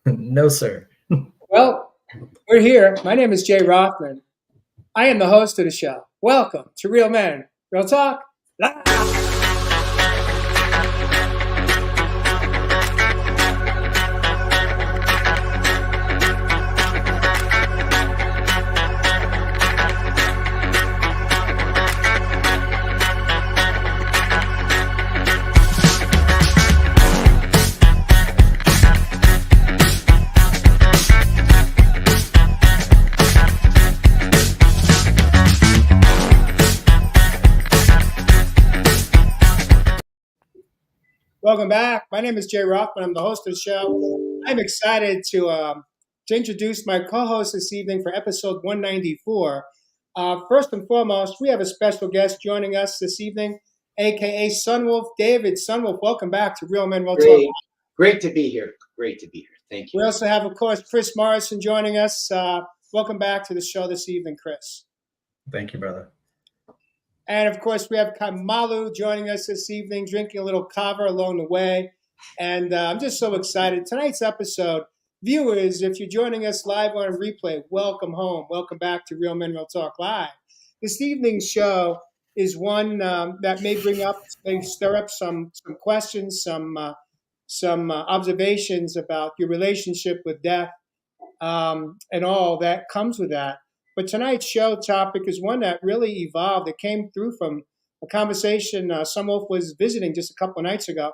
No, sir. Well, we're here. My name is Jay Rothman. I am the host of the show. Welcome to Real Men, Real Talk Live. Welcome back. My name is Jay Rothman. I'm the host of the show. I'm excited to introduce my co-host this evening for episode 194. First and foremost, we have a special guest joining us this evening, aka SunWolf David. SunWolf, welcome back to Real Men Real Talk. Great to be here. Great to be here. Thank you. We also have, of course, Chris Morrison joining us. Welcome back to the show this evening, Chris. Thank you, brother. And of course, we have Kamalu joining us this evening, drinking a little kava along the way. And I'm just so excited. Tonight's episode, viewers, if you're joining us live on replay, welcome home. Welcome back to Real Men Real Talk Live. This evening's show is one that may stir up some questions, some observations about your relationship with death and all that comes with that. But tonight's show topic is one that really evolved. It came through from a conversation SunWolf was visiting just a couple of nights ago.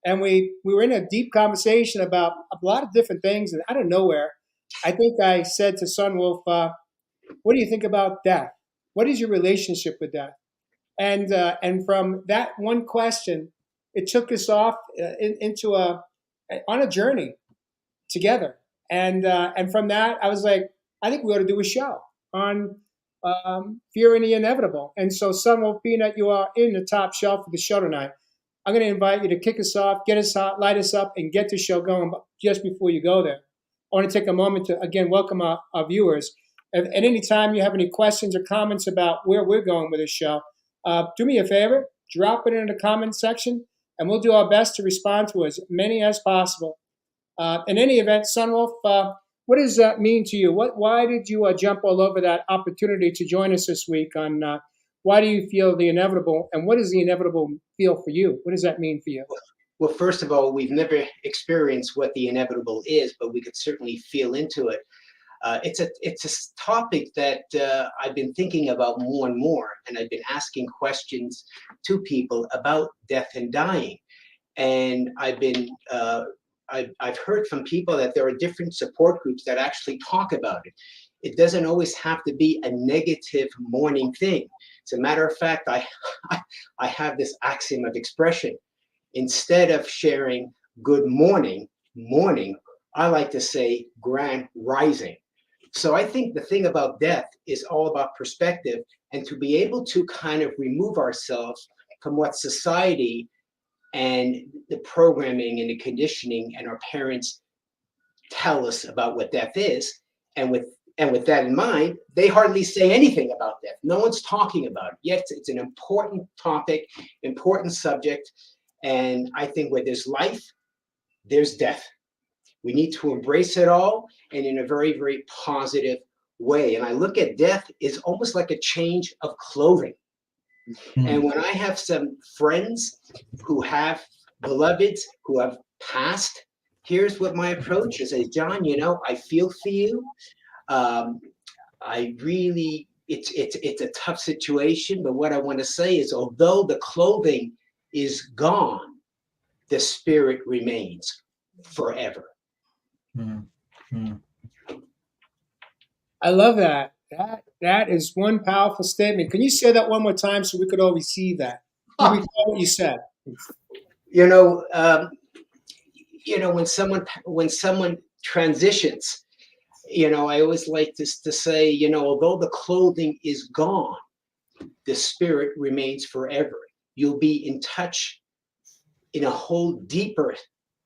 And we were in a deep conversation about a lot of different things. And out of nowhere, I think I said to SunWolf, what do you think about death? What is your relationship with death? And from that one question, it took us off on a journey together. And from that, I was like, I think we ought to do a show on fear and the inevitable. And so, SunWolf, being that you are in the top shelf of the show tonight, I'm going to invite you to kick us off, get us hot, light us up, and get the show going. But just before you go there, I want to take a moment to, again, welcome our viewers. At any time you have any questions or comments about where we're going with this show, do me a favor, drop it in the comment section, and we'll do our best to respond to as many as possible. In any event, SunWolf, what does that mean to you? Why did you jump all over that opportunity to join us this week on why do you feel the inevitable, and what does the inevitable feel for you? What does that mean for you? Well, first of all, we've never experienced what the inevitable is, but we could certainly feel into it. It's a topic that I've been thinking about more and more, and I've been asking questions to people about death and dying. And I've heard from people that there are different support groups that actually talk about it. It doesn't always have to be a negative mourning thing. As a matter of fact, I have this axiom of expression. Instead of sharing good morning, I like to say grand rising. So I think the thing about death is all about perspective, and to be able to kind of remove ourselves from what society and the programming and the conditioning and our parents tell us about what death is. And with that in mind, they hardly say anything about death. No one's talking about it. Yet it's an important topic, important subject. And I think where there's life, there's death. We need to embrace it all, and in a very, very positive way. And I look at death as almost like a change of clothing. And when I have some friends who have beloveds who have passed, here's what my approach is. I say, John, I feel for you. It's a tough situation, but what I want to say is, although the clothing is gone, the spirit remains forever. I love that. That is one powerful statement. Can you say that one more time so we could all receive that? Can we recall what you said? When someone transitions, I always like to say, although the clothing is gone, the spirit remains forever. You'll be in touch in a whole deeper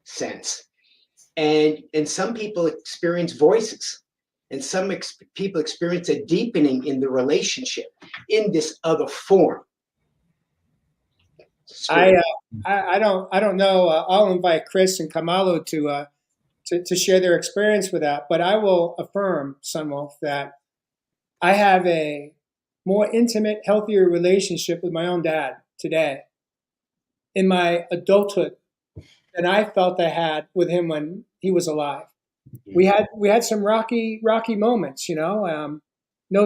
sense. And some people experience voices, and some people experience a deepening in the relationship in this other form. I don't know. I'll invite Chris and Kamalo to share their experience with that. But I will affirm, SunWolf, that I have a more intimate, healthier relationship with my own dad today in my adulthood than I felt I had with him when he was alive. We had some rocky moments, no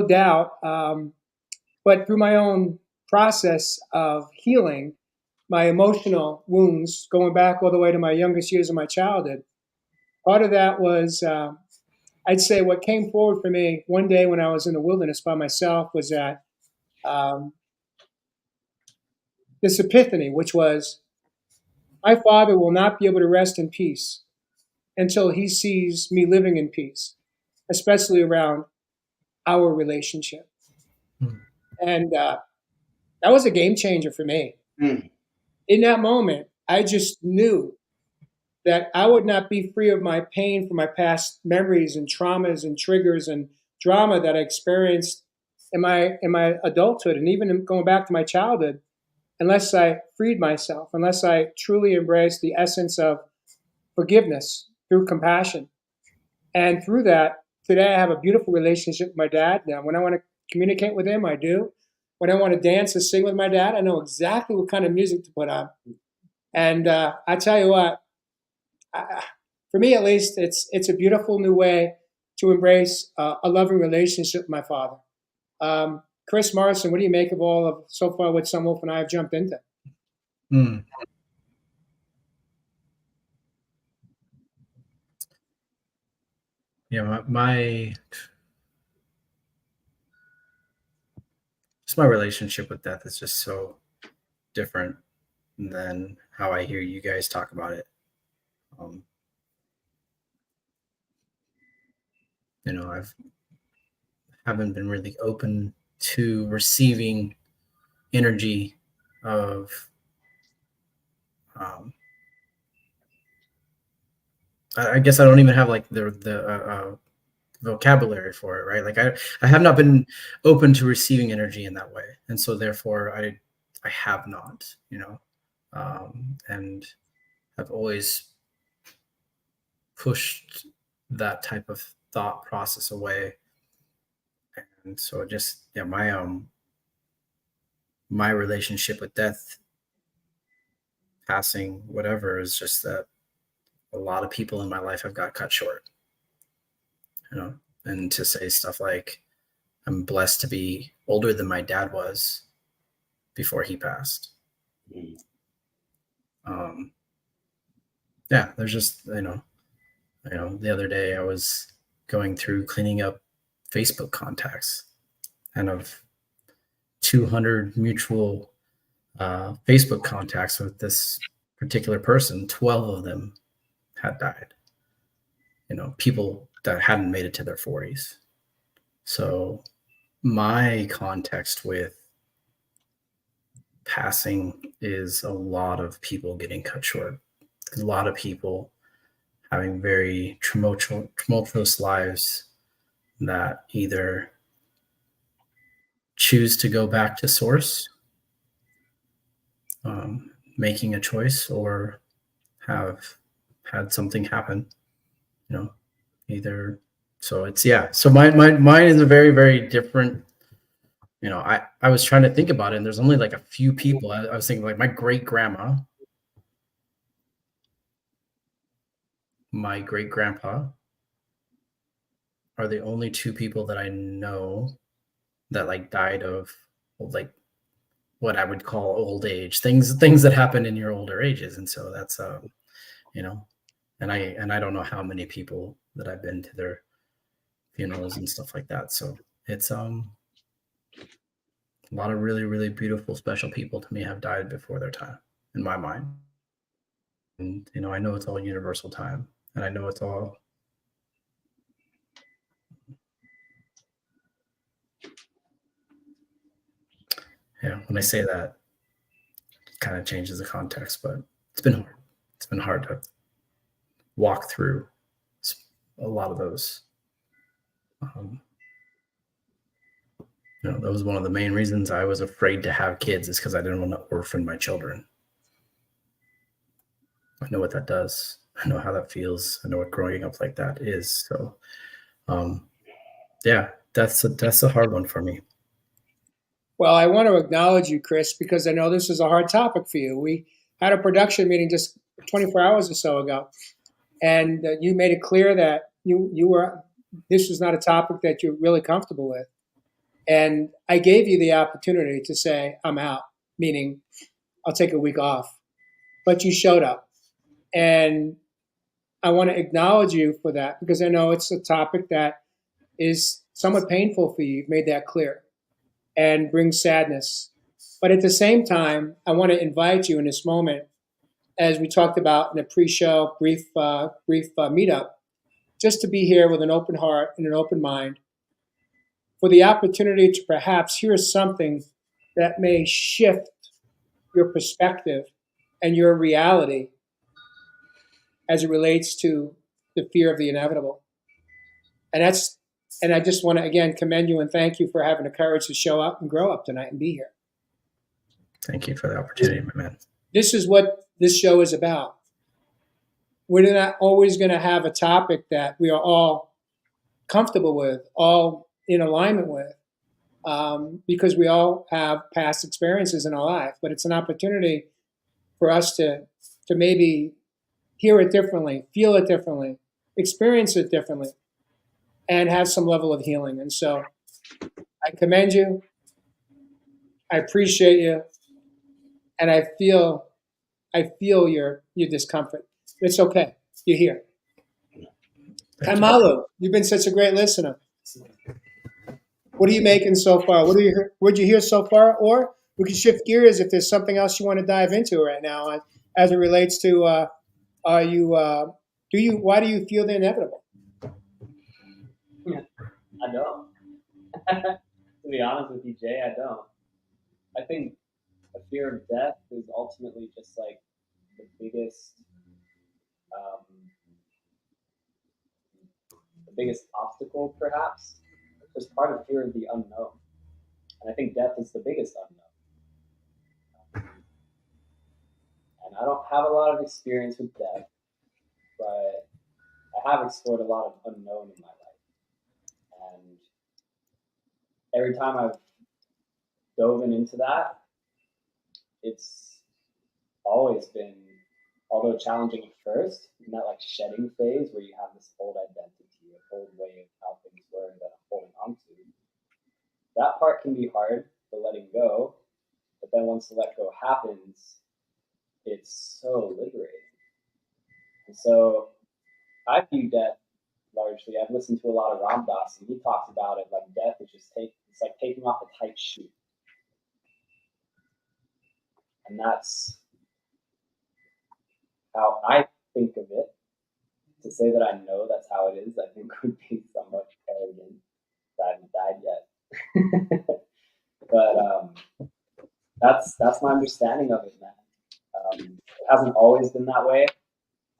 doubt. But through my own process of healing, my emotional wounds, going back all the way to my youngest years of my childhood, part of that was, I'd say, what came forward for me one day when I was in the wilderness by myself was that this epiphany, which was, my father will not be able to rest in peace until he sees me living in peace, especially around our relationship. Mm. And that was a game changer for me. Mm. In that moment, I just knew that I would not be free of my pain from my past memories and traumas and triggers and drama that I experienced in my adulthood and even going back to my childhood, unless I freed myself, unless I truly embraced the essence of forgiveness through compassion. And through that, today I have a beautiful relationship with my dad. Now, when I want to communicate with him, I do. When I want to dance or sing with my dad, I know exactly what kind of music to put on. And I tell you what, for me at least, it's a beautiful new way to embrace a loving relationship with my father. Chris Morrison, what do you make of all of so far what SunWolf and I have jumped into? Mm. Yeah, my relationship with death is just so different than how I hear you guys talk about it. Haven't been really open to receiving energy of I guess I don't even have like the vocabulary for it, right? Like I have not been open to receiving energy in that way, and so therefore I have not, and have always pushed that type of thought process away. And so just my relationship with death, passing, whatever, is just that a lot of people in my life have got cut short, and to say stuff like I'm blessed to be older than my dad was before he passed. Yeah, there's just, the other day I was going through cleaning up Facebook contacts, and of 200 mutual Facebook contacts with this particular person, 12 of them had died. People that hadn't made it to their 40s. So my context with passing is a lot of people getting cut short, a lot of people having very tumultuous lives that either choose to go back to source, making a choice, or have had something happen, either. So it's, so mine is a very, very different. I was trying to think about it, and there's only like a few people. I was thinking like my great grandma, my great grandpa are the only two people that I know that like died of like what I would call old age, things that happen in your older ages. And so that's and I don't know how many people that I've been to their funerals and stuff like that. So it's a lot of really, really beautiful, special people to me have died before their time in my mind. And I know it's all universal time, and I know it's all when I say that, it kind of changes the context, but it's been hard. It's been hard to walk through a lot of those. That was one of the main reasons I was afraid to have kids, is because I didn't want to orphan my children. I know what that does. I know how that feels. I know what growing up like that is. So, yeah, that's a hard one for me. Well, I want to acknowledge you, Chris, because I know this is a hard topic for you. We had a production meeting just 24 hours or so ago, and you made it clear that you were this was not a topic that you're really comfortable with. And I gave you the opportunity to say, I'm out, meaning I'll take a week off. But you showed up. And I want to acknowledge you for that because I know it's a topic that is somewhat painful for you. You've made that clear and brings sadness. But at the same time, I want to invite you in this moment, as we talked about in a pre-show brief meetup, just to be here with an open heart and an open mind for the opportunity to perhaps hear something that may shift your perspective and your reality as it relates to the fear of the inevitable. And I just want to again commend you and thank you for having the courage to show up and grow up tonight and be here. Thank you for the opportunity, my man. This is what this show is about. We're not always going to have a topic that we are all comfortable with, all in alignment with, because we all have past experiences in our life. But it's an opportunity for us to maybe hear it differently, feel it differently, experience it differently, and have some level of healing. And so I commend you. I appreciate you. And I feel your discomfort. It's okay. You're here. Kamalu, you've been such a great listener. What are you making so far? What'd you hear so far? Or we can shift gears if there's something else you want to dive into right now as it relates to why do you feel the inevitable? I don't. To be honest with you, Jay, I don't. I think a fear of death is ultimately just like the biggest obstacle, perhaps. It's part of fear of the unknown, and I think death is the biggest unknown. And I don't have a lot of experience with death, but I have explored a lot of unknown in my life, and every time I've dove into that, it's always been, although challenging at first, in that like shedding phase where you have this old identity, an old way of how things were that I'm holding on to. That part can be hard, the letting go, but then once the let go happens, it's so liberating. And so I view death largely, I've listened to a lot of Ram Dass, and he talks about it like death is just it's like taking off a tight shoe. And that's how I think of it. To say that I know that's how it is, I think would be somewhat arrogant. I haven't died yet. But that's my understanding of it, man. It hasn't always been that way.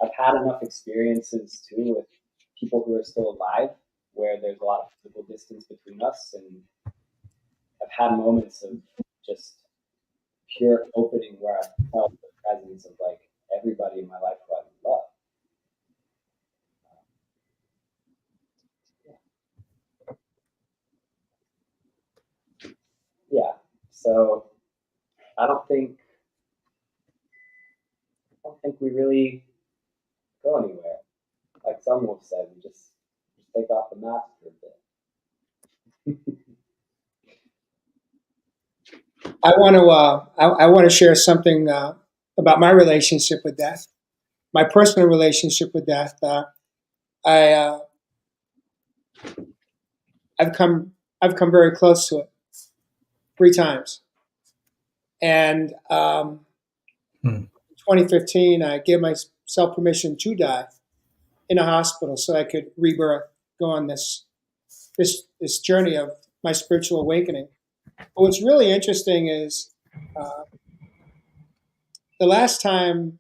I've had enough experiences too with people who are still alive where there's a lot of physical distance between us, and I've had moments of just pure opening where I felt the presence of like everybody in my life who I love. Yeah. So I don't think we really go anywhere. Like SunWolf said, we just take off the mask for a bit. I want to share something about my relationship with death, my personal relationship with death. I've come very close to it 3 times, and 2015 I gave myself permission to die in a hospital so I could rebirth, go on this journey of my spiritual awakening. But what's really interesting is the last time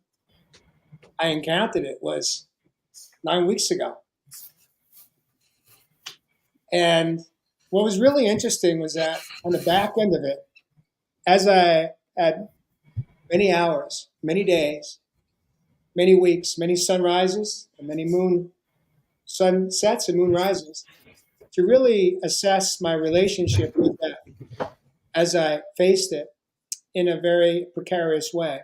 I encountered it was 9 weeks ago. And what was really interesting was that on the back end of it, as I had many hours, many days, many weeks, many sunrises, and many sunsets and moon rises to really assess my relationship with death as I faced it in a very precarious way.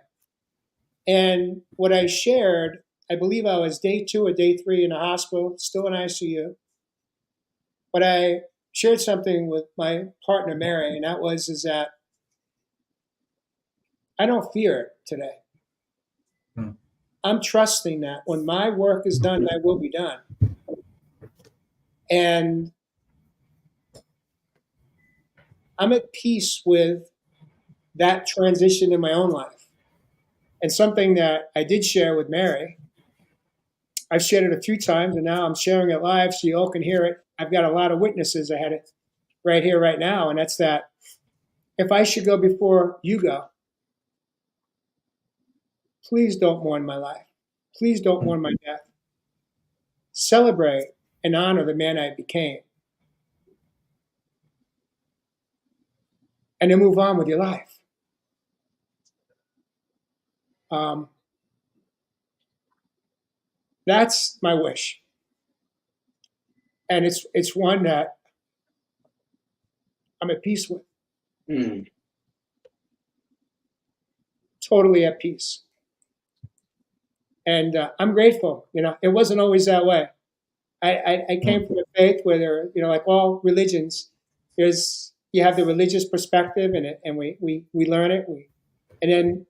And what I shared, I believe I was day 2 or day 3 in a hospital, still in ICU. But I shared something with my partner, Mary, and that is that I don't fear it today. Hmm. I'm trusting that when my work is done, that will be done. And I'm at peace with that transition in my own life. And something that I did share with Mary, I've shared it a few times, and now I'm sharing it live so you all can hear it. I've got a lot of witnesses. I had it right here, right now, and that's that if I should go before you go, please don't mourn my life. Please don't mourn my death. Celebrate and honor the man I became. And then move on with your life. That's my wish. And it's one that I'm at peace with. Mm. Totally at peace. And I'm grateful. It wasn't always that way. I came from a faith where there, like all religions, you have the religious perspective, and we learn it. And then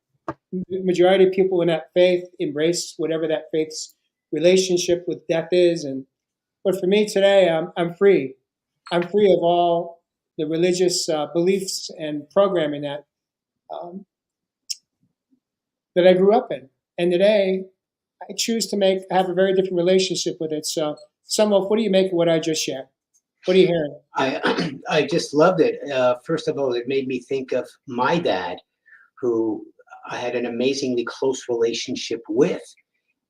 the majority of people in that faith embrace whatever that faith's relationship with death is. But for me today, I'm free. I'm free of all the religious beliefs and programming um, that I grew up in. And today, I choose to have a very different relationship with it. So, SunWolf, what do you make of what I just shared? What are you hearing? I just loved it. First of all, it made me think of my dad, who I had an amazingly close relationship with,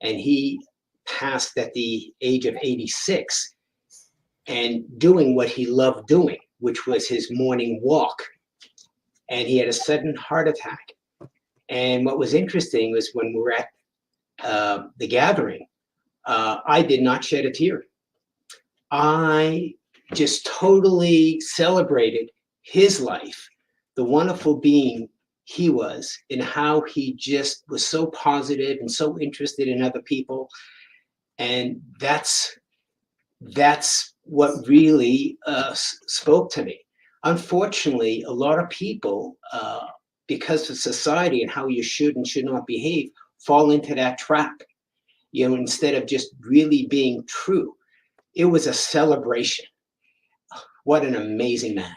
and he passed at the age of 86 and doing what he loved doing, which was his morning walk. And he had a sudden heart attack. And what was interesting was when we were at the gathering, I did not shed a tear. I just totally celebrated his life, the wonderful being he was, and how he just was so positive and so interested in other people. And that's what really spoke to me. Unfortunately, a lot of people, because of society and how you should and should not behave, fall into that trap. Instead of just really being true. It was a celebration. What an amazing man.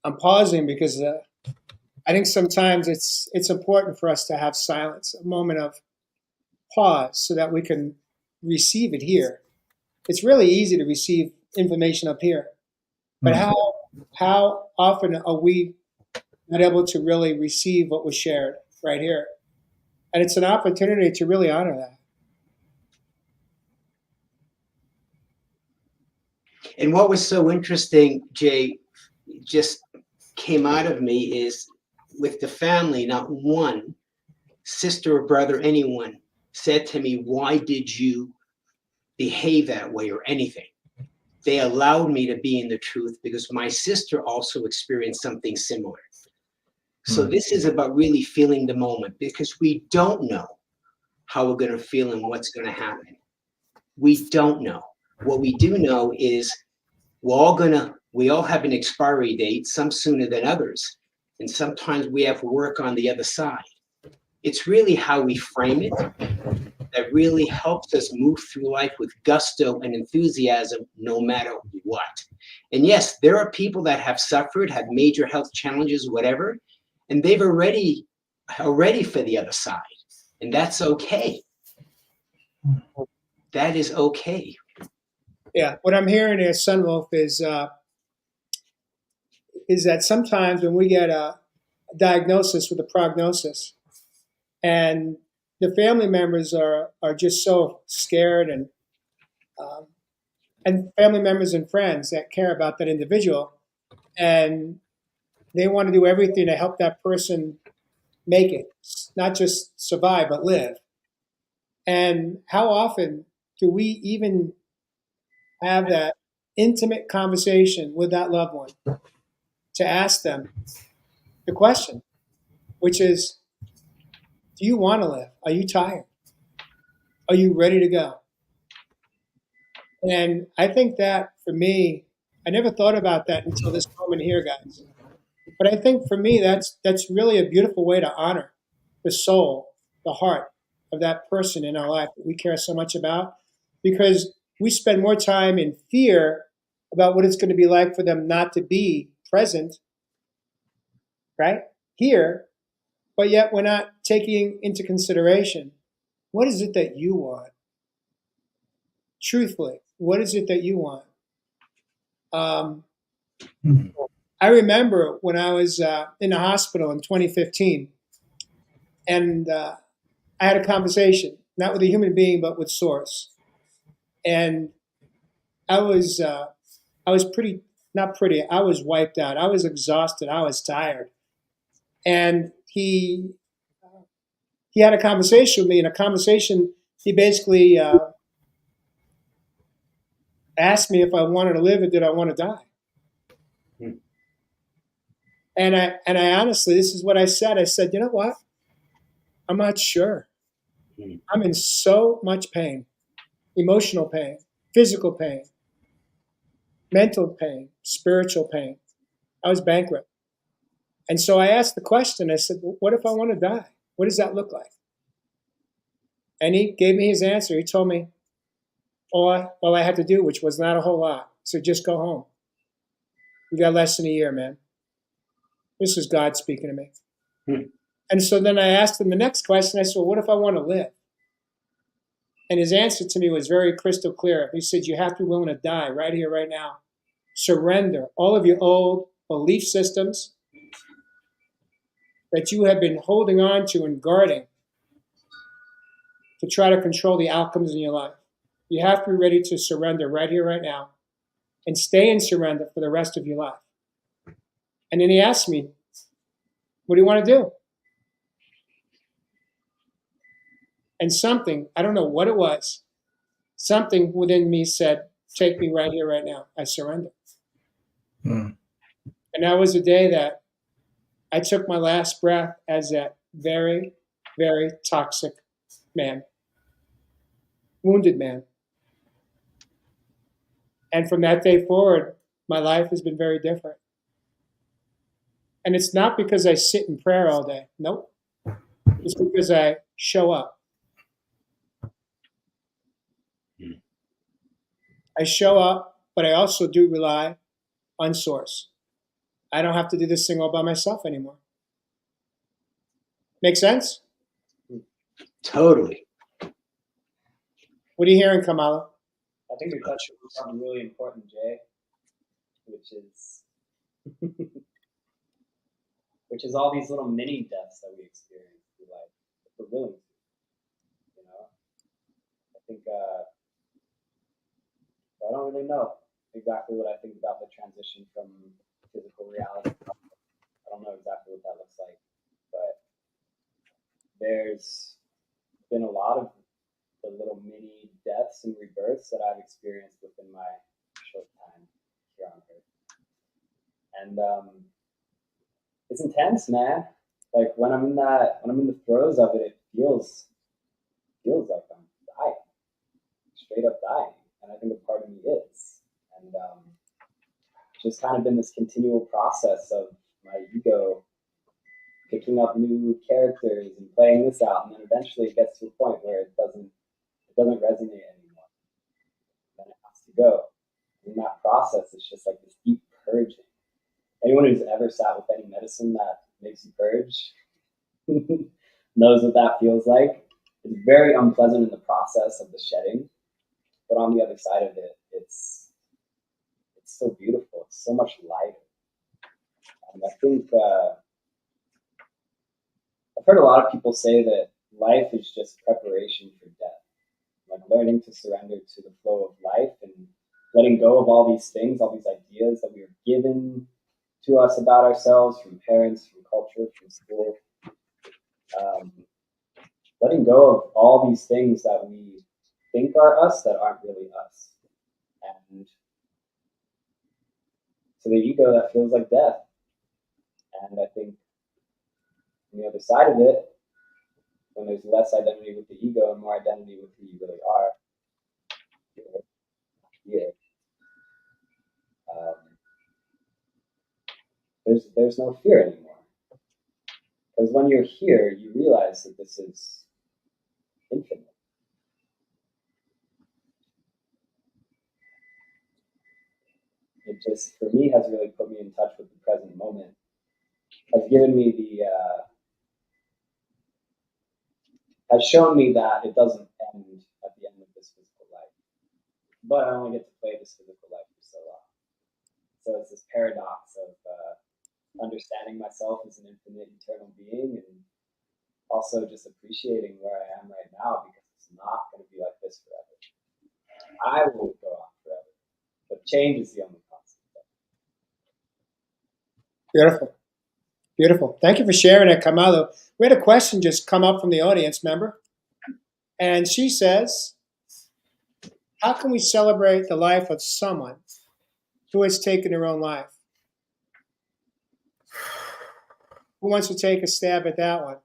I'm pausing because I think sometimes it's important for us to have silence, a moment of pause, so that we can receive it here. It's really easy to receive information up here, but how often are we not able to really receive what was shared right here? And it's an opportunity to really honor that. And what was so interesting, Jay, just came out of me is with the family, not one sister or brother, anyone said to me, why did you behave that way or anything? They allowed me to be in the truth because my sister also experienced something similar. So this is about really feeling the moment, because we don't know how we're going to feel and what's going to happen. We don't know. What we do know is we all have an expiry date, some sooner than others. And sometimes we have work on the other side. It's really how we frame it that really helps us move through life with gusto and enthusiasm, no matter what. And yes, there are people that have suffered, have major health challenges, whatever, and they've already for the other side. And that's okay. That is okay. Yeah, what I'm hearing here, SunWolf, is that sometimes when we get a diagnosis with a prognosis, and the family members are just so scared and and family members and friends that care about that individual, and they want to do everything to help that person make it, not just survive, but live. And how often do we even have that intimate conversation with that loved one to ask them the question, which is, do you want to live? Are you tired? Are you ready to go? And I think that for me, I never thought about that until this moment here, guys. But I think for me, that's really a beautiful way to honor the soul, the heart of that person in our life that we care so much about, because we spend more time in fear about what it's going to be like for them not to be present, right? Here, but yet we're not taking into consideration, what is it that you want? Truthfully, what is it that you want? Mhm. I remember when I was in the hospital in 2015, and I had a conversation, not with a human being, but with Source. And I was pretty, not pretty, I was wiped out. I was exhausted. I was tired. And he had a conversation with me. In a conversation, he basically asked me if I wanted to live or did I want to die. Hmm. And I honestly, this is what I said. I said, you know what? I'm not sure. Hmm. I'm in so much pain, emotional pain, physical pain, mental pain, spiritual pain. I was bankrupt. And so I asked the question, I said, well, what if I want to die? What does that look like? And he gave me his answer. He told me all I had to do, which was not a whole lot. So just go home. You got less than a year, man. This is God speaking to me. Hmm. And so then I asked him the next question. I said, well, what if I want to live? And his answer to me was very crystal clear. He said, you have to be willing to die right here, right now. Surrender all of your old belief systems that you have been holding on to and guarding to try to control the outcomes in your life. You have to be ready to surrender right here, right now, and stay in surrender for the rest of your life. And then he asked me, what do you want to do? And something, I don't know what it was, something within me said, take me right here, right now. I surrender. Mm. And that was the day that I took my last breath as that very, very toxic man, wounded man. And from that day forward, my life has been very different. And it's not because I sit in prayer all day. Nope. It's because I show up. Hmm. I show up, but I also do rely on Source. I don't have to do this thing all by myself anymore. Make sense? Totally. What are you hearing, Kamala? I think you touched on something really important, Jay, which is which is all these little mini deaths that we experience through life, if we're willing to. You know, I think I don't really know exactly what I think about the transition from physical reality. I don't know exactly what that looks like, but there's been a lot of the little mini deaths and rebirths that I've experienced within my short time here on Earth. And it's intense, man. Like when I'm in the throes of it, it feels like I'm dying, straight up dying. And I think a part of me is. And just kind of been this continual process of my ego picking up new characters and playing this out, and then eventually it gets to a point where it doesn't resonate anymore. Then it has to go. In that process, it's just like this deep purging. Anyone who's ever sat with any medicine that makes you purge knows what that feels like. It's very unpleasant in the process of the shedding, but on the other side of it, it's so beautiful. It's so much lighter. And I think I've heard a lot of people say that life is just preparation for death, like learning to surrender to the flow of life and letting go of all these things, all these ideas that we were given to us about ourselves from parents, from culture, from school. Letting go of all these things that we think are us that aren't really us. And to the ego, that feels like death. And I think on the other side of it, when there's less identity with the ego and more identity with who you really are, here, there's no fear anymore. Because when you're here, you realize that this is infinite. It just, for me, has really put me in touch with the present moment. Has given me has shown me that it doesn't end at the end of this physical life. But I only get to play this physical life for so long. So it's this paradox of understanding myself as an infinite eternal being, and also just appreciating where I am right now, because it's not going to be like this forever. I will go on forever, but change is the only constant. Beautiful. Beautiful. Thank you for sharing it, Kamalo. We had a question just come up from the audience member. And she says, how can we celebrate the life of someone who has taken their own life? Who wants to take a stab at that one?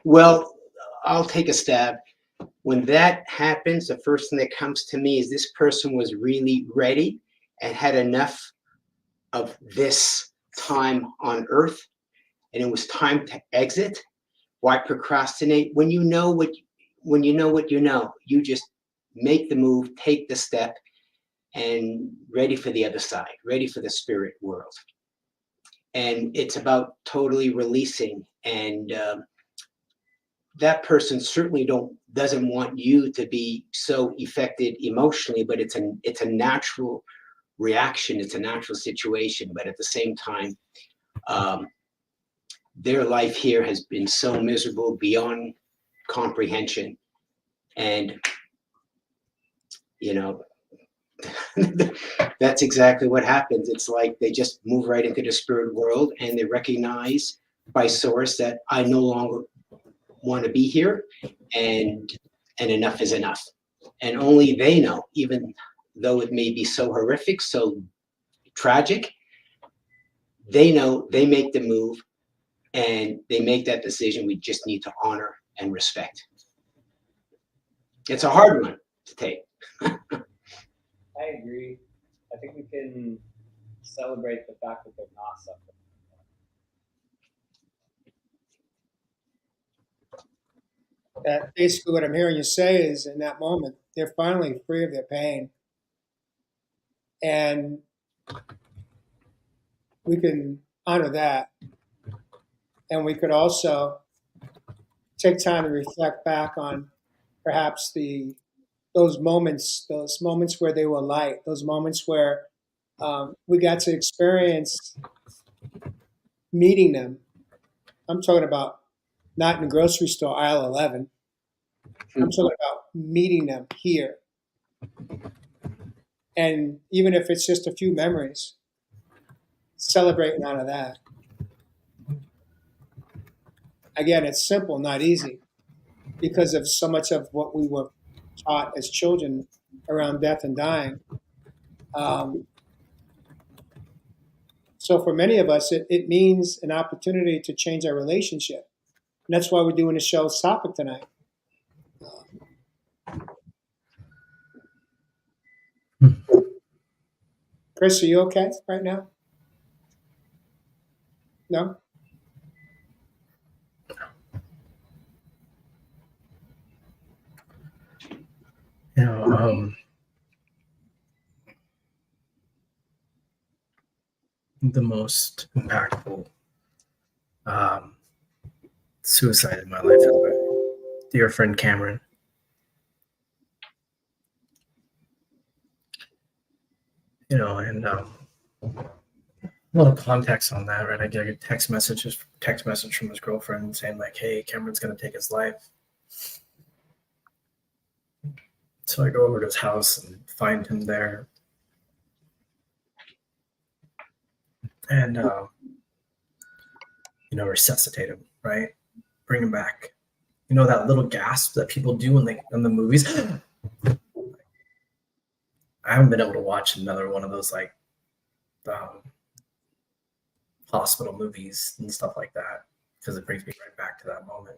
Well, I'll take a stab. When that happens, the first thing that comes to me is this person was really ready and had enough of this time on earth, and it was time to exit. Why procrastinate? When you know what you know, you just make the move, take the step, and ready for the other side, ready for the spirit world. And it's about totally releasing. And that person certainly doesn't want you to be so affected emotionally, but it's a natural reaction. It's a natural situation. But at the same time, their life here has been so miserable beyond comprehension. And, that's exactly what happens. It's like they just move right into the spirit world, and they recognize by source that I no longer want to be here, and enough is enough. And only they know, even though it may be so horrific, so tragic, they know, they make the move, and they make that decision. We just need to honor and respect. It's a hard one to take. I agree. I think we can celebrate the fact that they're not suffering. That basically what I'm hearing you say is, in that moment, they're finally free of their pain. And we can honor that. And we could also take time to reflect back on perhaps those moments where they were light, those moments where we got to experience meeting them. I'm talking about not in the grocery store, aisle 11. I'm talking about meeting them here. And even if it's just a few memories, celebrating out of that. Again, it's simple, not easy, because of so much of what we were taught as children around death and dying. So for many of us, it means an opportunity to change our relationship. And that's why we're doing the show's topic tonight. Chris, are you okay right now? No? The most impactful suicide in my life is my dear friend Cameron. And a lot of context on that, right? I get a text message from his girlfriend saying like, "Hey, Cameron's gonna take his life." So I go over to his house and find him there. And, resuscitate him, right? Bring him back. You know, that little gasp that people do in the movies? I haven't been able to watch another one of those, like, hospital movies and stuff like that, because it brings me right back to that moment.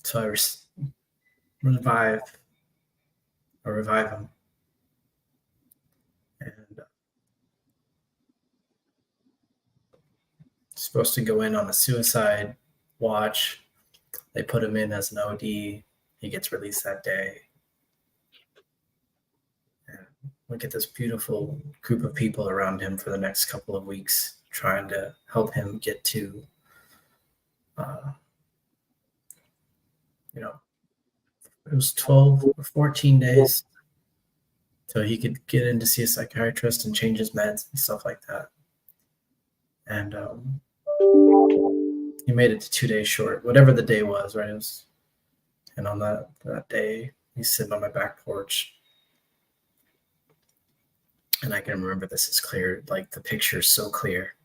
So I revive him, and supposed to go in on a suicide watch. They put him in as an OD. He gets released that day. And we get this beautiful group of people around him for the next couple of weeks, trying to help him get to, it was 12 or 14 days so he could get in to see a psychiatrist and change his meds and stuff like that. And he made it to 2 days short, whatever the day was, right? And on that day, he's sitting on my back porch. And I can remember this is clear, like the picture is so clear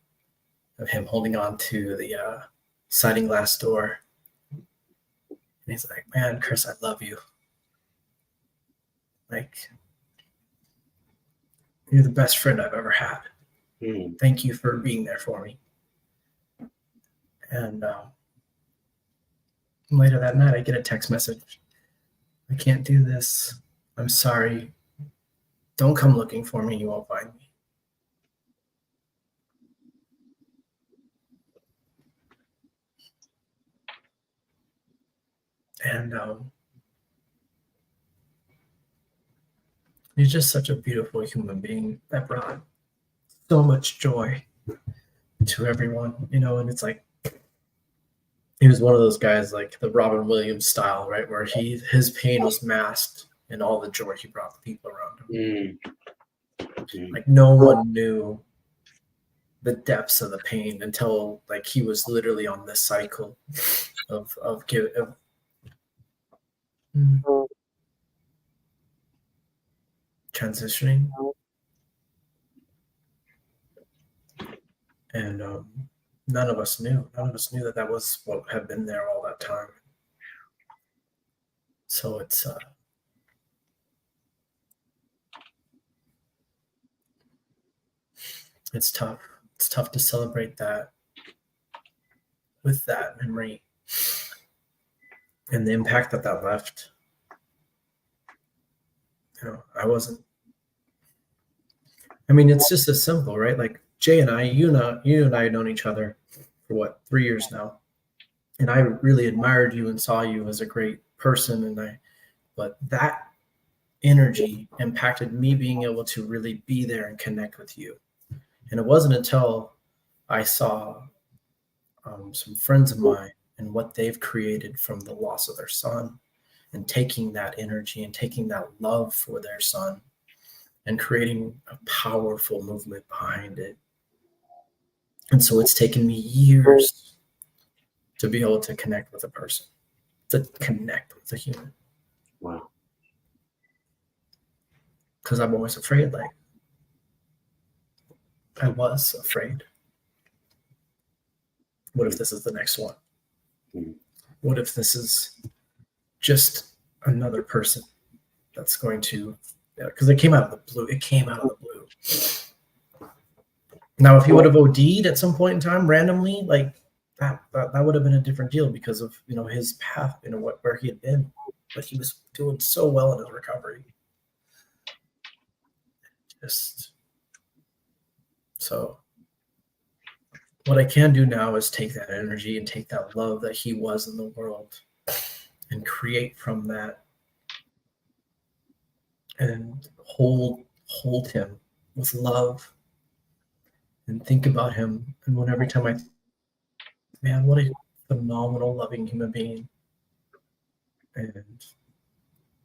of him holding on to the sliding glass door. And he's like, man, Chris, I love you. Like, you're the best friend I've ever had. Thank you for being there for me. And later that night, I get a text message. I can't do this. I'm sorry. Don't come looking for me. You won't find me. And he's just such a beautiful human being that brought so much joy to everyone, and it's like, he was one of those guys like the Robin Williams style, right? Where his pain was masked in all the joy he brought the people around him. Like no one knew the depths of the pain until like he was literally on this cycle of transitioning. And none of us knew that was what had been there all that time. So it's tough. It's tough to celebrate that with that memory and the impact that left. It's just as simple, right? Like Jay and I, you and I have known each other for what, 3 years now. And I really admired you and saw you as a great person. But that energy impacted me being able to really be there and connect with you. And it wasn't until I saw some friends of mine and what they've created from the loss of their son, and taking that energy and taking that love for their son and creating a powerful movement behind it. And so it's taken me years to be able to connect with a person, to connect with a human. Wow. Because I'm always afraid, like, I was afraid. What if this is the next one? What if this is just another person that's going to, because it came out of the blue. Now, if he would have OD'd at some point in time randomly, like that would have been a different deal because of, his path, where he had been. But he was doing so well in his recovery. So what I can do now is take that energy and take that love that he was in the world and create from that and hold him with love and think about him. And every time man, what a phenomenal, loving human being. And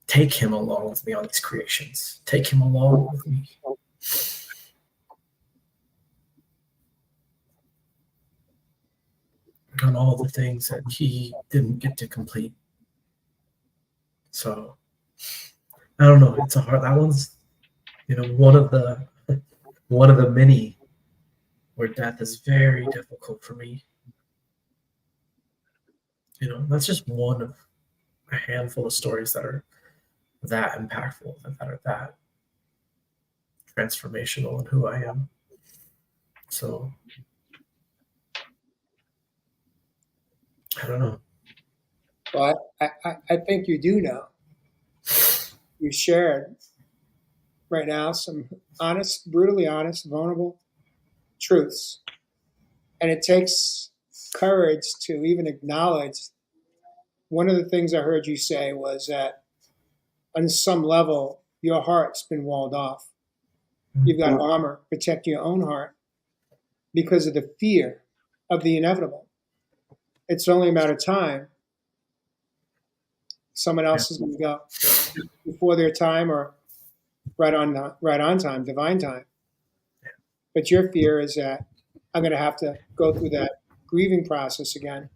take him along with me on these creations. Take him along with me. on all the things that he didn't get to complete. So I don't know. It's a hard. That one's, one of the many where death is very difficult for me. That's just one of a handful of stories that are that impactful, that are that transformational in who I am. So I don't know. Well, I think you do know. You shared right now some honest, brutally honest, vulnerable truths. And it takes courage to even acknowledge. One of the things I heard you say was that on some level, your heart's been walled off. You've got armor protecting your own heart because of the fear of the inevitable. It's only a matter of time. Someone else is going to go before their time or right on time, divine time. But your fear is that I'm going to have to go through that grieving process again.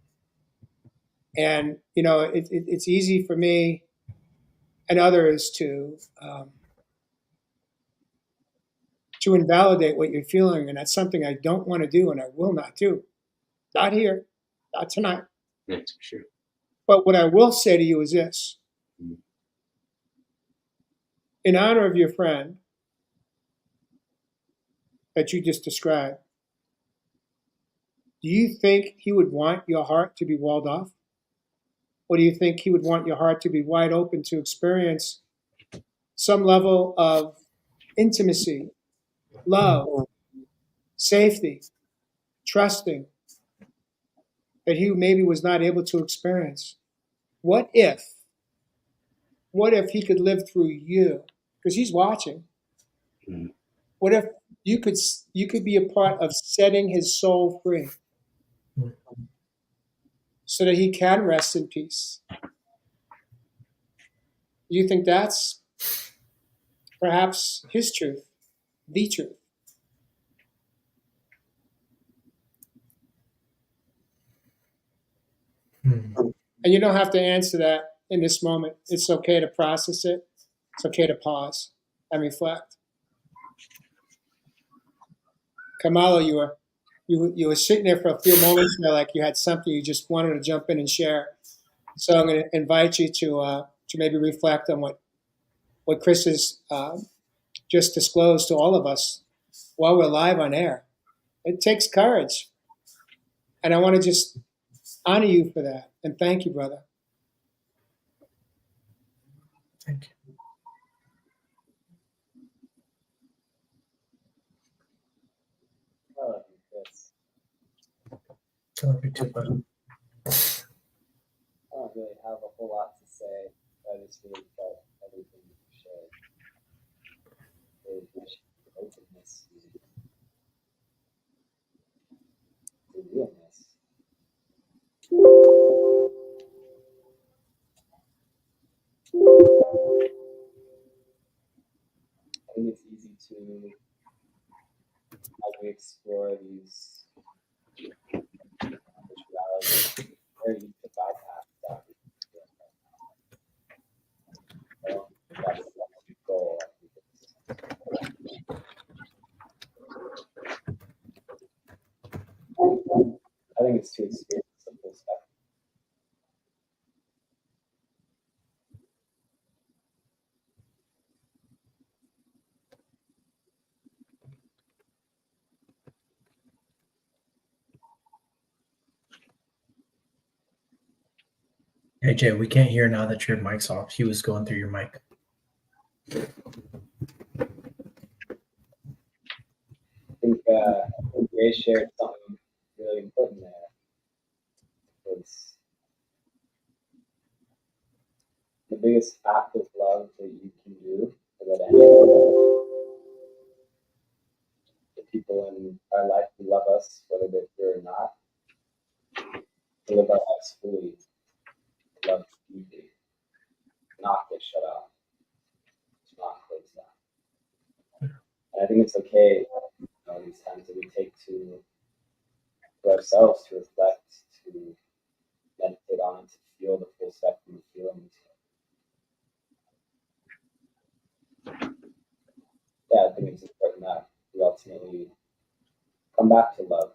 And, it's easy for me and others to invalidate what you're feeling. And that's something I don't want to do and I will not do. Not here, not tonight. That's for sure. But what I will say to you is this. In honor of your friend that you just described, do you think he would want your heart to be walled off? Or do you think he would want your heart to be wide open to experience some level of intimacy, love, safety, trusting that he maybe was not able to experience? What if he could live through you? Because he's watching. Mm. What if you could be a part of setting his soul free so that he can rest in peace? Do you think that's perhaps his truth, the truth? And you don't have to answer that in this moment. It's okay to process it. It's okay to pause and reflect. Kamala, you were sitting there for a few moments there, like you had something you just wanted to jump in and share. So I'm going to invite you to maybe reflect on what Chris has just disclosed to all of us while we're live on air. It takes courage, and I want to just honor you for that and thank you, brother. Thank you. I love you, Chris. I love you too, bud. I don't really have a whole lot to say, but I just really felt everything you shared. Really appreciate your openness to realness. I think it's easy to, as we explore these spirituality, very easy to bypass that. So that's the goal. I think it's to experience the full spectrum. Hey Jay, we can't hear now that your mic's off. He was going through your mic. I think Ray shared something really important there. Was the biggest act of love that you can do about anyone. The people in our life who love us, whether they're here or not, to live our lives fully, to love deeply, not get shut off, to not close down. And I think it's okay, these times that we take to ourselves to reflect, to meditate on and to feel the full spectrum of feelings. Yeah, I think it's important that we ultimately come back to love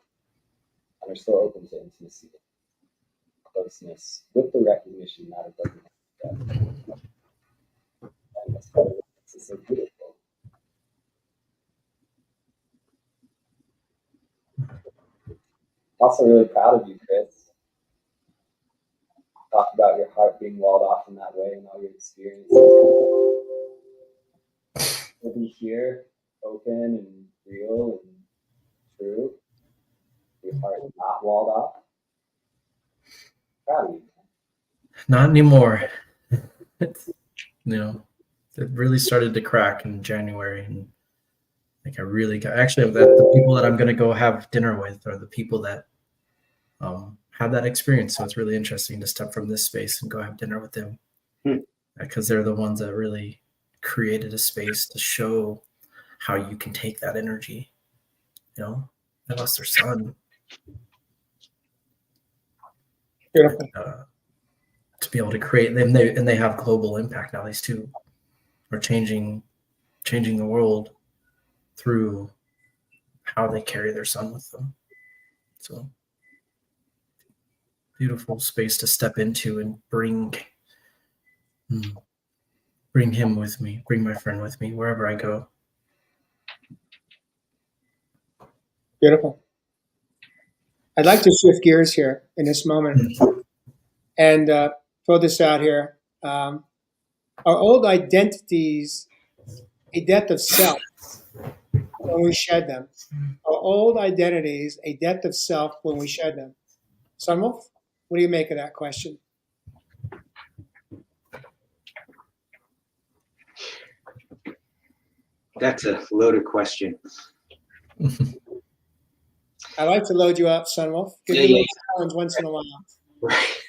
and are still open to intimacy, closeness, with the recognition that it doesn't have to be. And that's part of it. It's so beautiful. Also really proud of you, Chris. Talk about your heart being walled off in that way and all your experiences. To be here, open and real and true. Your heart is not walled off. Proud of you. Not anymore. It really started to crack in January, and like I really got actually the people that I'm gonna go have dinner with are the people that have that experience. So it's really interesting to step from this space and go have dinner with them, because they're the ones that really created a space to show how you can take that energy. They lost their son. Beautiful. To be able to create them, and they have global impact now. These two are changing the world through how they carry their son with them. So beautiful space to step into and bring him with me, bring my friend with me wherever I go. Beautiful. I'd like to shift gears here in this moment and throw this out here. Our old identities, a depth of self when we shed them. Our old identities, a depth of self when we shed them. SunWolf, what do you make of that question? That's a loaded question. I like to load you up, SunWolf. Give you a little challenge once in a while. Right.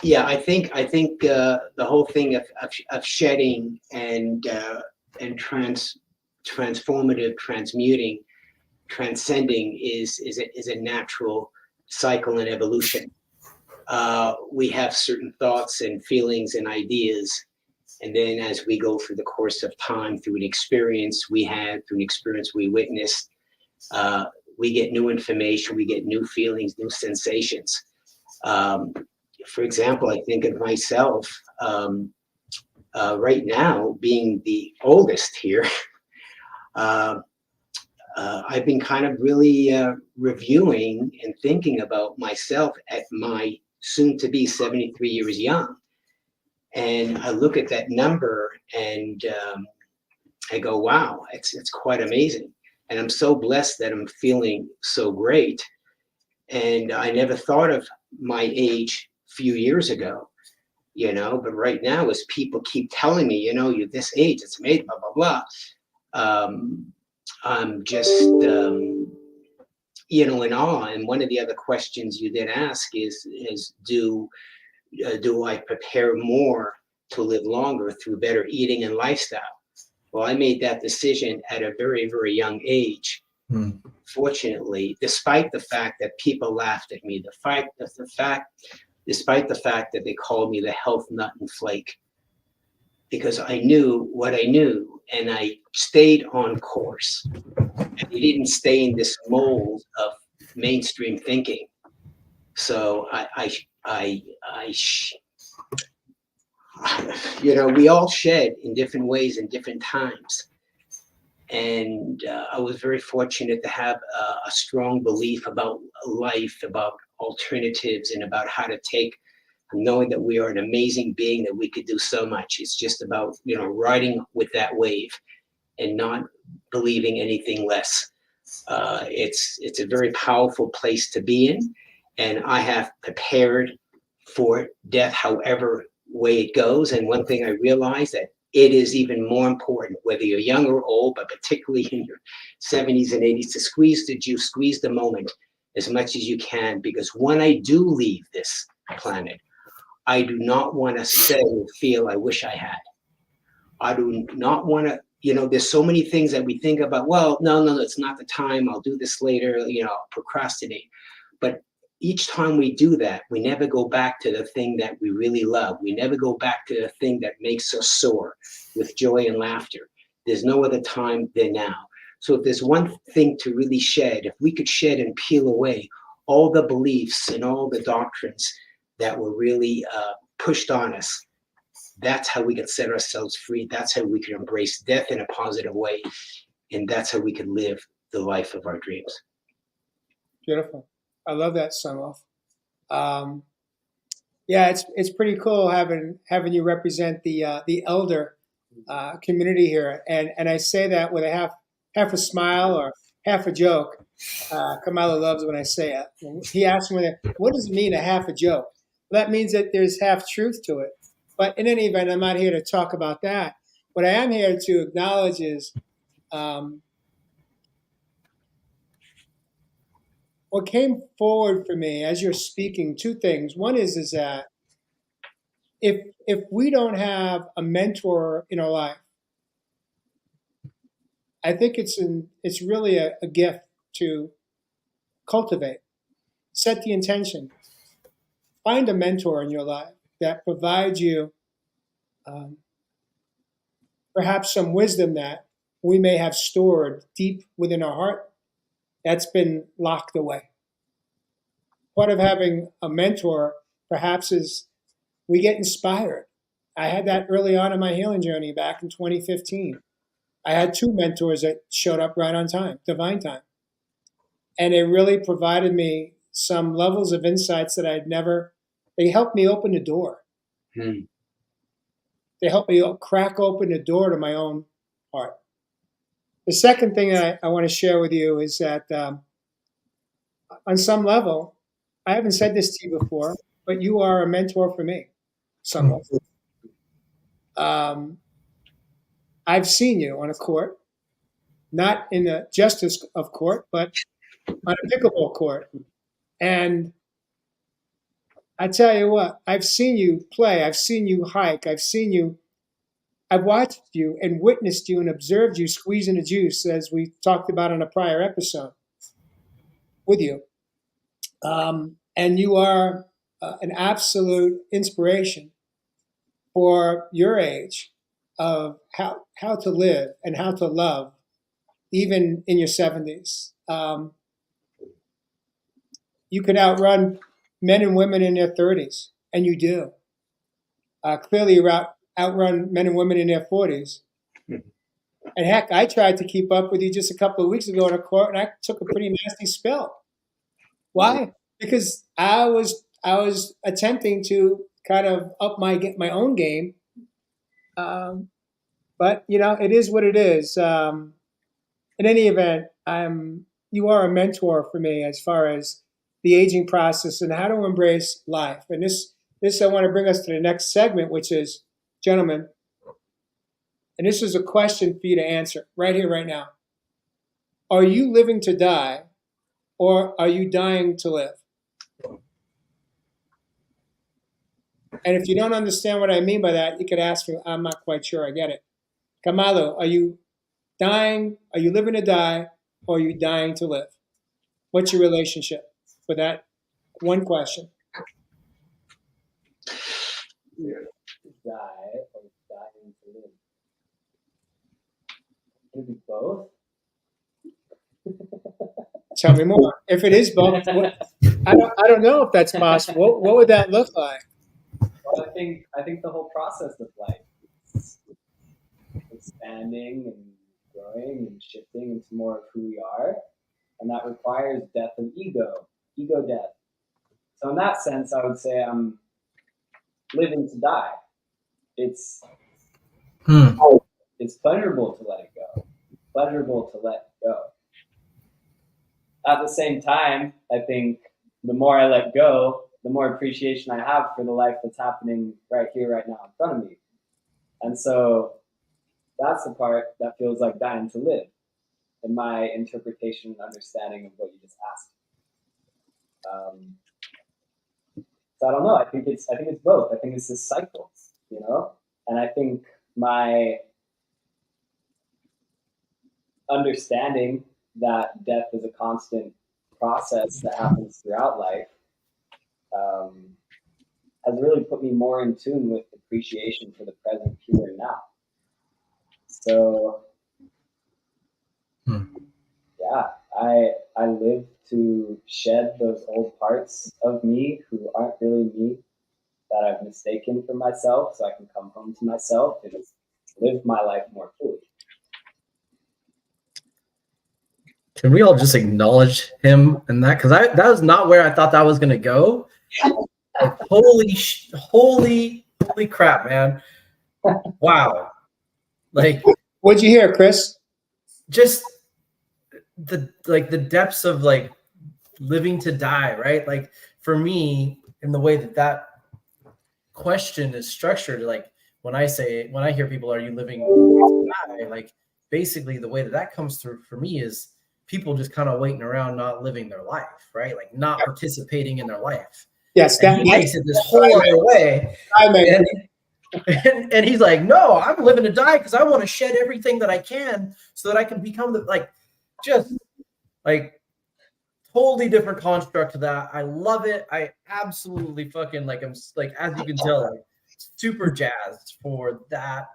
Yeah, I think the whole thing of shedding and transformative, transmuting, transcending is a natural cycle and evolution. We have certain thoughts and feelings and ideas, and then as we go through the course of time, through an experience we had, through an experience we witnessed, we get new information, we get new feelings, new sensations. For example, I think of myself right now, being the oldest here. I've been kind of really reviewing and thinking about myself at my soon-to-be 73 years young. And I look at that number and I go, wow, it's quite amazing. And I'm so blessed that I'm feeling so great. And I never thought of my age a few years ago, but right now, as people keep telling me, you're this age, it's amazing, blah, blah, blah. I'm just, in awe. And one of the other questions you did ask is do I prepare more to live longer through better eating and lifestyle? Well, I made that decision at a very, very young age. Fortunately, despite the fact that people laughed at me, despite the fact that they called me the health nut and flake, because I knew what I knew and I stayed on course. And I didn't stay in this mold of mainstream thinking. So we all shed in different ways in different times. And I was very fortunate to have a strong belief about life, about alternatives, and about how to take, knowing that we are an amazing being, that we could do so much. It's just about, riding with that wave and not believing anything less. It's a very powerful place to be in. And I have prepared for death, however way it goes. And one thing I realized, that it is even more important, whether you're young or old, but particularly in your 70s and 80s, to squeeze the juice, squeeze the moment as much as you can. Because when I do leave this planet, I do not want to say or feel I wish I had. I do not want to you know, there's so many things that we think about, well, no, it's not the time, I'll do this later, you know, I'll procrastinate. But each time we do that, we never go back to the thing that we really love. We never go back to the thing that makes us soar with joy and laughter. There's no other time than now. So if there's one thing to really shed, if we could shed and peel away all the beliefs and all the doctrines that were really pushed on us, that's how we could set ourselves free. That's how we could embrace death in a positive way. And that's how we could live the life of our dreams. Beautiful. I love that, SunWolf. Yeah, it's pretty cool having you represent the elder community here, and I say that with a half a smile or half a joke. Kamala loves when I say it. He asked me, "What does it mean a half a joke?" Well, that means that there's half truth to it. But in any event, I'm not here to talk about that. What I am here to acknowledge is what came forward for me as you're speaking. Two things. One is that if we don't have a mentor in our life, I think it's really a gift to cultivate. Set the intention. Find a mentor in your life that provides you perhaps some wisdom that we may have stored deep within our heart that's been locked away. Part of having a mentor perhaps is we get inspired. I had that early on in my healing journey back in 2015. I had two mentors that showed up right on time, divine time. And it really provided me some levels of insights that they helped me open the door. They helped me crack open the door to my own heart. The second thing I want to share with you is that on some level, I haven't said this to you before, but you are a mentor for me, somewhat. I've seen you on a court, not in the justice of court, but on a pickleball court. And I tell you what, I've seen you play, I've seen you hike, I've watched you and witnessed you and observed you squeezing the juice, as we talked about in a prior episode with you. And you are an absolute inspiration for your age of how to live and how to love, even in your 70s. You could outrun men and women in their 30s, and you do. Clearly, you outrun men and women in their 40s. And heck, I tried to keep up with you just a couple of weeks ago in a court, and I took a pretty nasty spill. Why? Because I was attempting to kind of up my own game, but you know, it is what it is. In any event, you are a mentor for me as far as the aging process and how to embrace life. And this I want to bring us to the next segment, which is, gentlemen, and this is a question for you to answer right here, right now. Are you living to die, or are you dying to live? And if you don't understand what I mean by that, you could ask me. I'm not quite sure I get it. Kamalo, are you dying? Are you living to die, or are you dying to live? What's your relationship with that one question? Die or dying to live? Can it be both? Tell me more. If it is both, I don't know if that's possible. What would that look like? Well, I think the whole process of life is expanding and growing and shifting into more of who we are, and that requires death of ego death. So in that sense, I would say I'm living to die. It's pleasurable to let it go. Pleasurable to let go. At the same time, I think the more I let go, the more appreciation I have for the life that's happening right here, right now in front of me. And so that's the part that feels like dying to live in my interpretation and understanding of what you just asked. So I don't know. I think it's both. I think it's this cycle, you know. And I think my understanding that death is a constant process that happens throughout life has really put me more in tune with appreciation for the present here and now. So yeah, I live to shed those old parts of me who aren't really me, that I've mistaken for myself, so I can come home to myself and live my life more fully. Can we all just acknowledge him and that? Because that was not where I thought that was gonna go. Like, holy crap, man! Wow, like What'd you hear, Chris? just the depths of like living to die, right? Like for me, in the way that question is structured, like when I hear people, are you living to die? Like basically the way that comes through for me is people just kind of waiting around, not living their life, right? Like not participating in their life. Yes, And he takes it this whole other way. And he's like, no, I'm living to die because I want to shed everything that I can so that I can become just totally different construct to that. I love it. I absolutely fucking I'm like, as you can tell, like super jazzed for that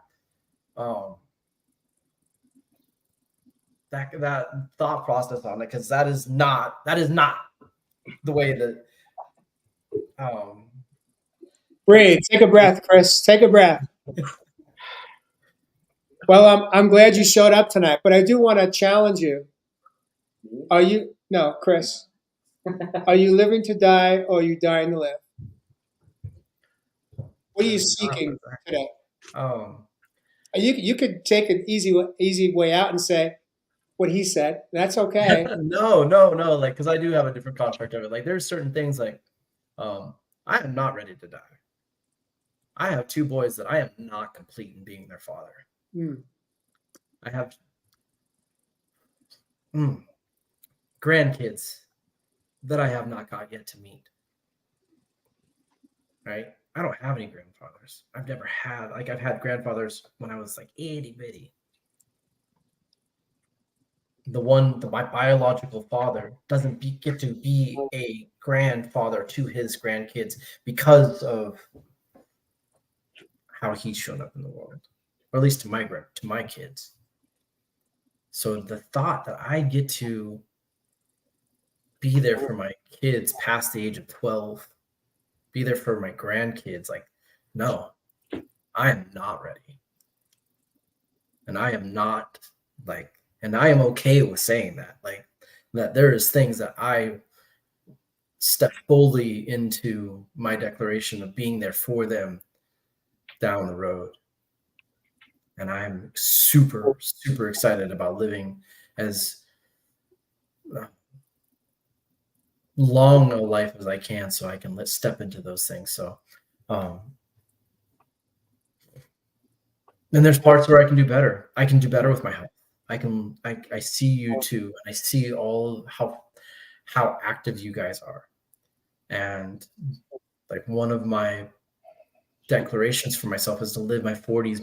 that thought process on it, because that is not the way that breathe. Take a breath, Chris. Take a breath. Well, I'm glad you showed up tonight, but I do want to challenge you. Chris, are you living to die or are you dying to live? What are you seeking today? You could take an easy way out and say what he said. That's okay. No, like, because I do have a different construct of it. Like there's certain things like I am not ready to die. I have 2 boys that I am not complete in being their father. I have grandkids that I have not got yet to meet. Right? I don't have any grandfathers. I've never had, I've had grandfathers when I was like itty bitty. My biological father doesn't get to be a grandfather to his grandkids because of how he's shown up in the world, or at least to my kids. So the thought that I get to be there for my kids past the age of 12, be there for my grandkids, like, no, I am not ready. And I am not and I am okay with saying that, like, that there is things that I step boldly into my declaration of being there for them down the road. And I'm super, super excited about living as long a life as I can, so I can step into those things. So, and there's parts where I can do better. I can do better with my health. I see you too, and I see all how active you guys are. And like one of my declarations for myself is to live my 40s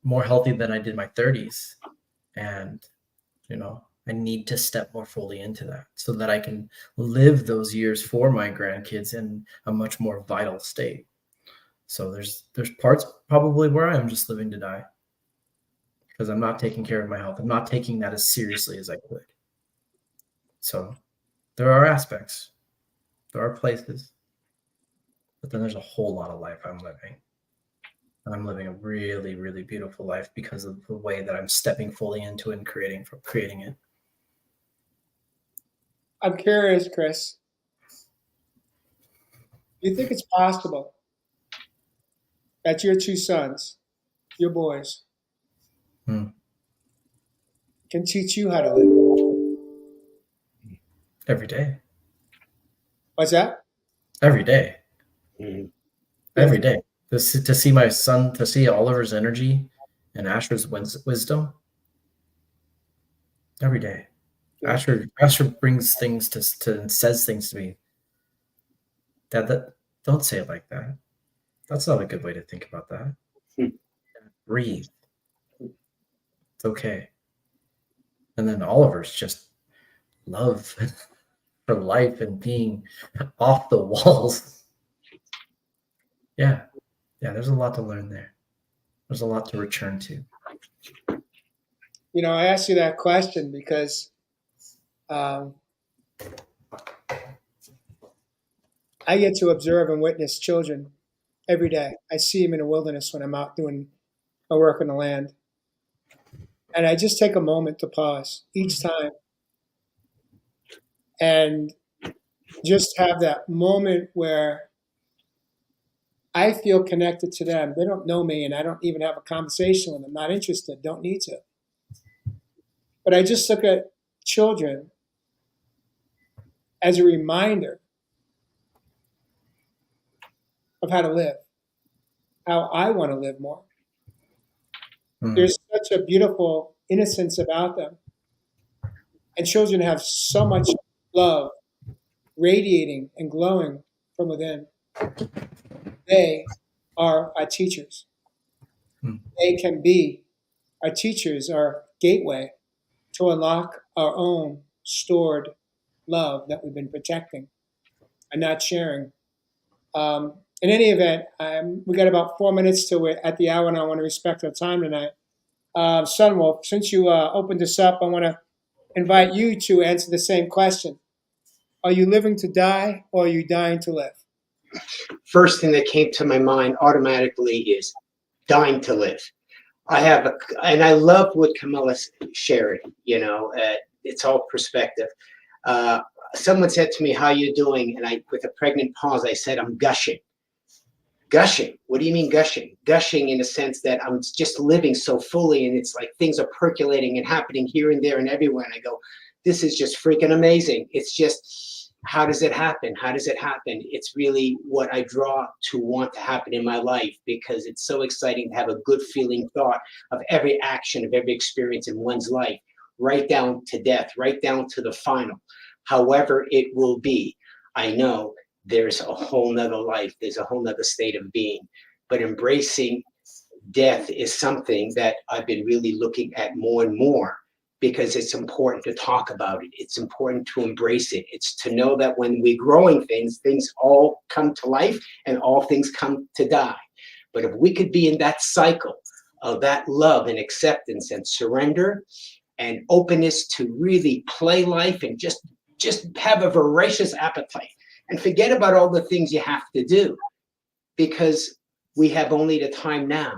more healthy than I did my 30s. And I need to step more fully into that so that I can live those years for my grandkids in a much more vital state. So there's parts probably where I'm just living to die because I'm not taking care of my health. I'm not taking that as seriously as I could. So there are aspects, there are places, but then there's a whole lot of life I'm living. And I'm living a really, really beautiful life because of the way that I'm stepping fully into it and creating it. I'm curious, Chris. Do you think it's possible that your 2 sons, your boys, can teach you how to live? Every day. What's that? Every day. Every day. To see my son, to see Oliver's energy and Asher's wisdom. Every day. Asher brings things to and says things to me. Dad, don't say it like that. That's not a good way to think about that. Breathe. It's okay. And then Oliver's just love for life and being off the walls. Yeah. There's a lot to learn there. There's a lot to return to. You know, I asked you that question because I get to observe and witness children every day. I see them in the wilderness when I'm out doing my work on the land. And I just take a moment to pause each time and just have that moment where I feel connected to them. They don't know me, and I don't even have a conversation with them. Not interested, don't need to. But I just look at children as a reminder of how to live, how I want to live more. There's such a beautiful innocence about them. And children have so much love radiating and glowing from within. They are our teachers. They can be our teachers, our gateway to unlock our own stored love that we've been protecting and not sharing. In any event, we got about 4 minutes till we're at the hour, and I want to respect our time tonight. SunWolf, since you opened this up, I want to invite you to answer the same question. Are you living to die, or are you dying to live? First thing that came to my mind automatically is dying to live. And I love what Camilla shared, you know, it's all perspective. Someone said to me, how you doing? And with a pregnant pause, I said, I'm gushing. Gushing? What do you mean gushing? Gushing in the sense that I'm just living so fully, and it's like things are percolating and happening here and there and everywhere. And I go, this is just freaking amazing. It's just, how does it happen? How does it happen? It's really what I draw to want to happen in my life, because it's so exciting to have a good feeling thought of every action, of every experience in one's life, right down to death, right down to the final. However it will be, I know there's a whole nother life, there's a whole nother state of being. But embracing death is something that I've been really looking at more and more, because it's important to talk about it. It's important to embrace it. It's to know that when we're growing things, things all come to life and all things come to die. But if we could be in that cycle of that love and acceptance and surrender and openness to really play life and just have a voracious appetite and forget about all the things you have to do, because we have only the time now.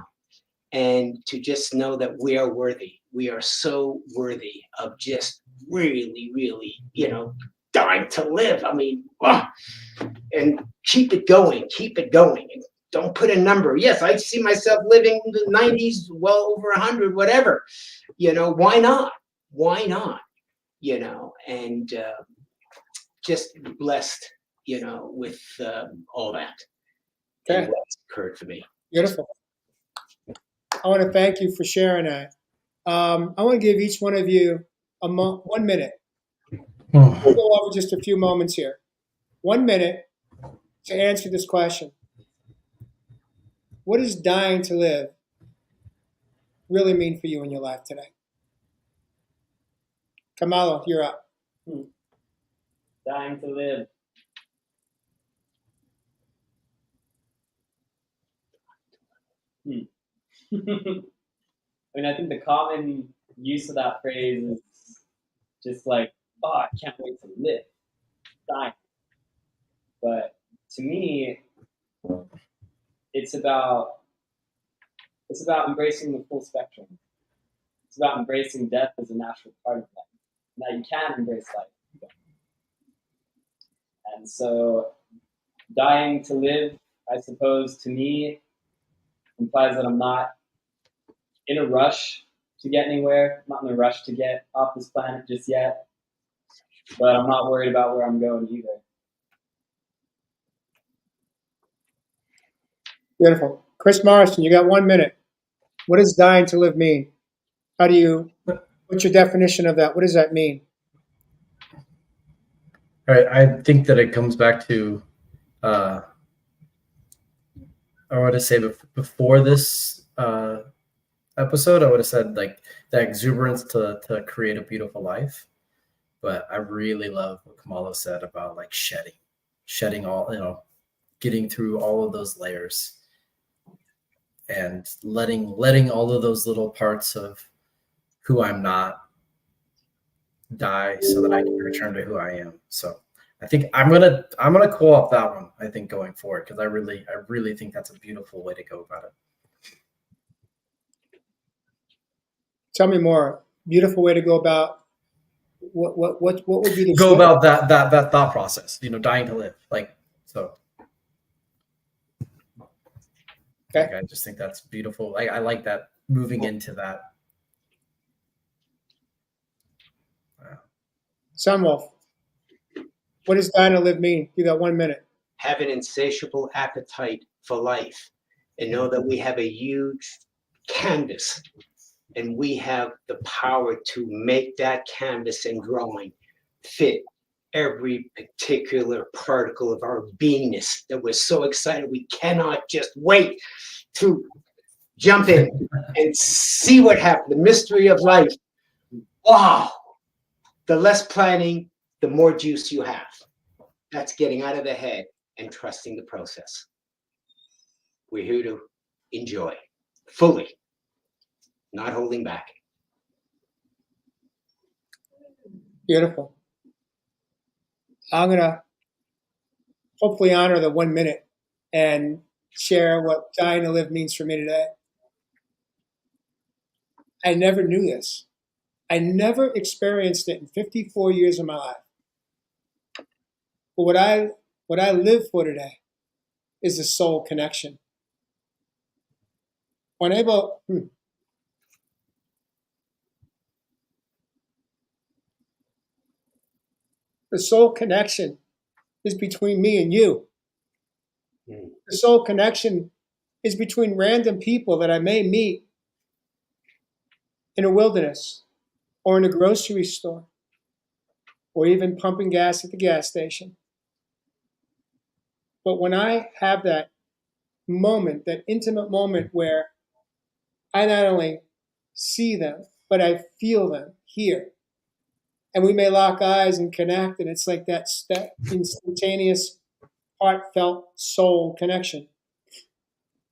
And to just know that we are worthy. We are so worthy of just really, really, you know, dying to live. I mean, and keep it going, and don't put a number. Yes, I see myself living in the 90s, well over 100, whatever. You know, why not? Why not? You know, and just blessed, you know, with all that. Okay. And what's occurred for me. Beautiful. I want to thank you for sharing that. I want to give each one of you 1 minute. We'll go over just a few moments here. 1 minute to answer this question. What does dying to live really mean for you in your life today? Kamala, you're up. Dying to live. I mean, I think the common use of that phrase is just like, oh, I can't wait to live. Dying. But to me, it's about embracing the full spectrum. It's about embracing death as a natural part of life. Now you can embrace life. And so dying to live, I suppose, to me, implies that I'm not in a rush to get anywhere. I'm not in a rush to get off this planet just yet. But I'm not worried about where I'm going either. Beautiful. Chris Morrison, you got 1 minute. What does dying to live mean? What's your definition of that? What does that mean? All right, I think that it comes back to, I want to say before this episode, I would have said like that exuberance to create a beautiful life. But I really love what Kamala said about like shedding all, getting through all of those layers and letting all of those little parts of who I'm not die so that I can return to who I am. So I think I'm gonna co-op that one, I think, going forward, because I really think that's a beautiful way to go about it. Tell me more. Beautiful way to go about what would be the Go about that thought process, dying to live. Like, so Okay. like, I just think that's beautiful. I like that, moving into that. SunWolf, what does dying to live mean? You got 1 minute. Have an insatiable appetite for life and know that we have a huge canvas and we have the power to make that canvas and drawing fit every particular particle of our beingness, that we're so excited we cannot just wait to jump in and see what happened. The mystery of life. Wow. The less planning, the more juice you have. That's getting out of the head and trusting the process. We're here to enjoy fully, not holding back. Beautiful. I'm going to hopefully honor the 1 minute and share what dying to live means for me today. I never knew this. I never experienced it in 54 years of my life. But what I live for today is the soul connection. The soul connection is between me and you. The soul connection is between random people that I may meet in a wilderness or in a grocery store or even pumping gas at the gas station. But when I have that moment, that intimate moment where I not only see them, but I feel them here, and we may lock eyes and connect, and it's like that instantaneous, heartfelt soul connection.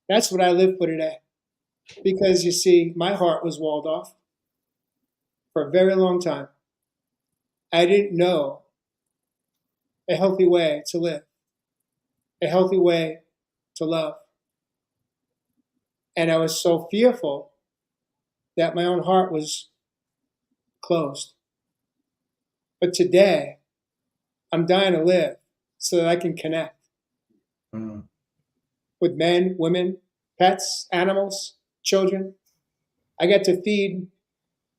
That's what I live for today. Because you see, my heart was walled off for a very long time. I didn't know a healthy way to live, a healthy way to love. And I was so fearful that my own heart was closed. But today, I'm dying to live so that I can connect with men, women, pets, animals, children. I got to feed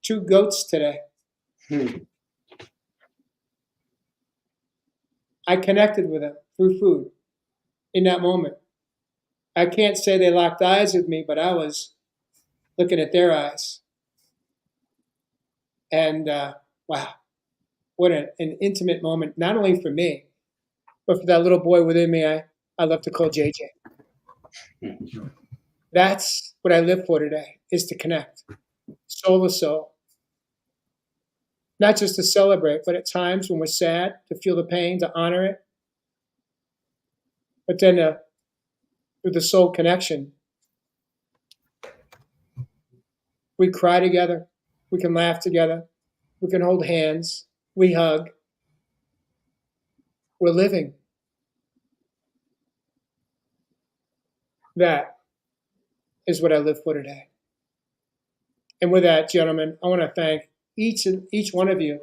2 goats today. I connected with them through food in that moment. I can't say they locked eyes with me, but I was looking at their eyes. And wow, what an intimate moment, not only for me, but for that little boy within me I love to call JJ. That's what I live for today, is to connect, soul to soul. Not just to celebrate, but at times when we're sad, to feel the pain, to honor it. But then with the soul connection, we cry together, we can laugh together, we can hold hands, we hug. We're living. That is what I live for today. And with that, gentlemen, I want to thank each one of you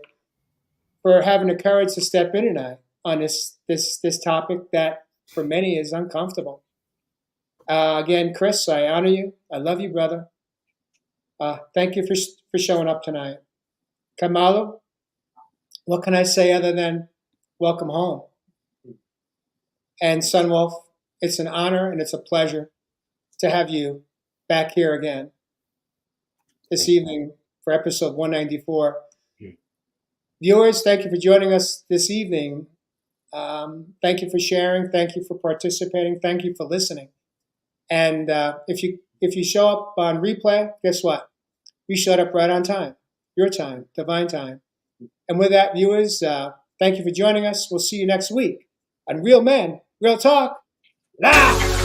for having the courage to step in tonight on this topic that for many is uncomfortable. Again, Chris, I honor you. I love you, brother. Thank you for showing up tonight. Kamala, what can I say other than welcome home? And SunWolf, it's an honor and it's a pleasure to have you back here again this evening for episode 194. Viewers, thank you for joining us this evening. Thank you for sharing. Thank you for participating. Thank you for listening. And if you if you show up on replay, guess what? You showed up right on time. Your time, divine time. And with that, viewers, thank you for joining us. We'll see you next week on Real Men, Real Talk, Live!